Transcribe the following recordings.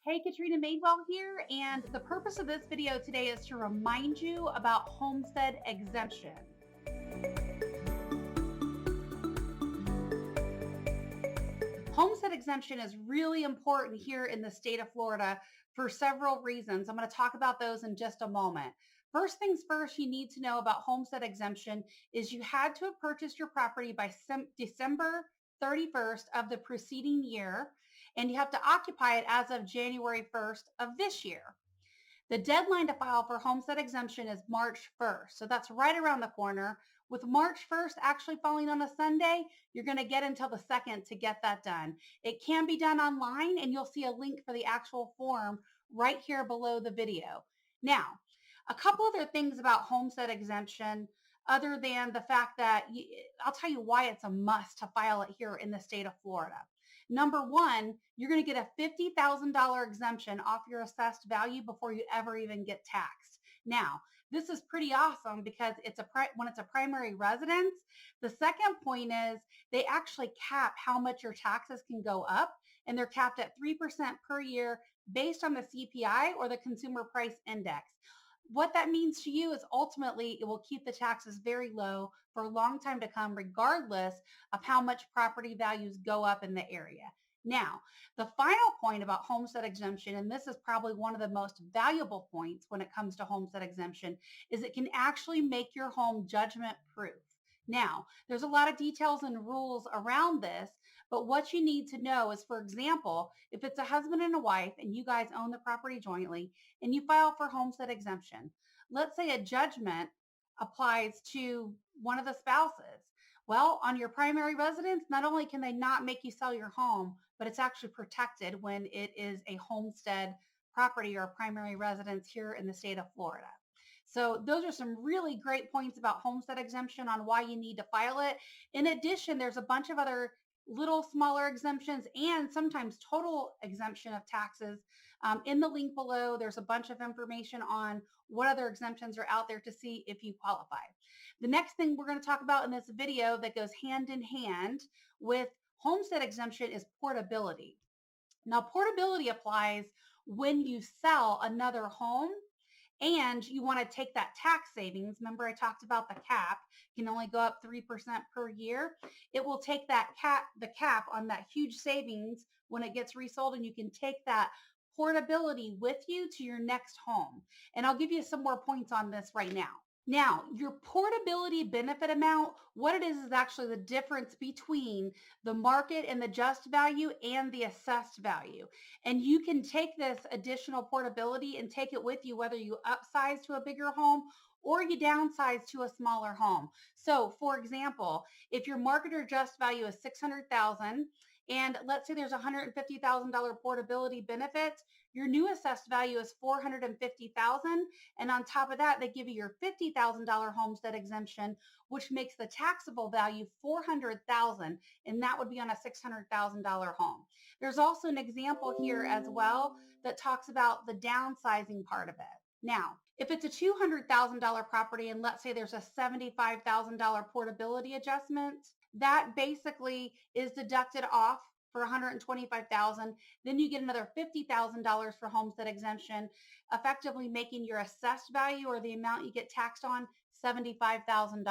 Hey, Katrina Madewell here, and the purpose of this video today is to remind you about homestead exemption. Homestead exemption is really important here in the state of Florida for several reasons. I'm going to talk about those in just a moment. First things first, you need to know about homestead exemption is you had to have purchased your property by December 31st of the preceding year, and you have to occupy it as of January 1st of this year. The deadline to file for homestead exemption is March 1st. So that's right around the corner. With March 1st actually falling on a Sunday, you're going to get until the 2nd to get that done. It can be done online, and you'll see a link for the actual form right here below the video. Now, a couple other things about homestead exemption other than the fact that I'll tell you why it's a must to file it here in the state of Florida. Number one, you're going to get a $50,000 exemption off your assessed value before you ever even get taxed. Now, this is pretty awesome because when it's a primary residence. The second point is they actually cap how much your taxes can go up, and they're capped at 3% per year based on the CPI or the Consumer Price Index. What that means to you is ultimately it will keep the taxes very low for a long time to come, regardless of how much property values go up in the area. Now, the final point about homestead exemption, and this is probably one of the most valuable points when it comes to homestead exemption, is it can actually make your home judgment proof. Now, there's a lot of details and rules around this, but what you need to know is, for example, if it's a husband and a wife and you guys own the property jointly and you file for homestead exemption, let's say a judgment applies to one of the spouses. Well, on your primary residence, not only can they not make you sell your home, but it's actually protected when it is a homestead property or a primary residence here in the state of Florida. So those are some really great points about homestead exemption on why you need to file it. In addition, there's a bunch of other little smaller exemptions and sometimes total exemption of taxes. In the link below, there's a bunch of information on what other exemptions are out there to see if you qualify. The next thing we're going to talk about in this video that goes hand in hand with homestead exemption is portability. Now, portability applies when you sell another home and you want to take that tax savings. Remember, I talked about the cap can only go up 3% per year. It will take the cap on that huge savings when it gets resold, and you can take that portability with you to your next home. And I'll give you some more points on this right now. Now, your portability benefit amount, what it is actually the difference between the market and the just value and the assessed value. And you can take this additional portability and take it with you, whether you upsize to a bigger home or you downsize to a smaller home. So for example, if your market or just value is $600,000, and let's say there's $150,000 portability benefit, your new assessed value is $450,000. And on top of that, they give you your $50,000 homestead exemption, which makes the taxable value $400,000. And that would be on a $600,000 home. There's also an example here as well that talks about the downsizing part of it. Now, if it's a $200,000 property and let's say there's a $75,000 portability adjustment, that basically is deducted off for $125,000. Then you get another $50,000 for homestead exemption, effectively making your assessed value or the amount you get taxed on $75,000.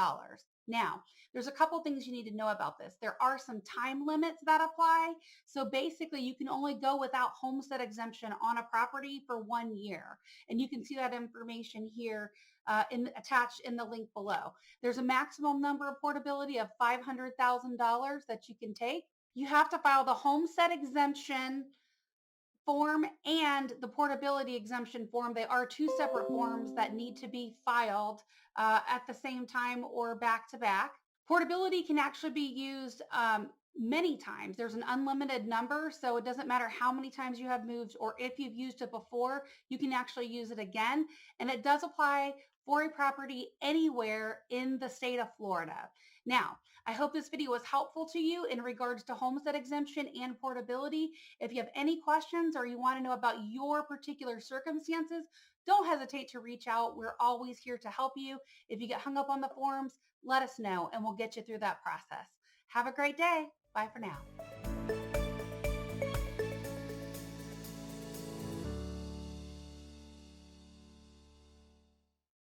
Now, there's a couple things you need to know about this. There are some time limits that apply. So basically, you can only go without homestead exemption on a property for 1 year. And you can see that information here attached in the link below. There's a maximum number of portability of $500,000 that you can take. You have to file the homestead exemption form and the portability exemption form. They are two separate forms that need to be filed at the same time or back to back. Portability can actually be used many times. There's an unlimited number, so it doesn't matter how many times you have moved or if you've used it before, you can actually use it again. And it does apply for a property anywhere in the state of Florida. Now, I hope this video was helpful to you in regards to homestead exemption and portability. If you have any questions or you want to know about your particular circumstances, don't hesitate to reach out. We're always here to help you. If you get hung up on the forms, let us know and we'll get you through that process. Have a great day. Bye for now.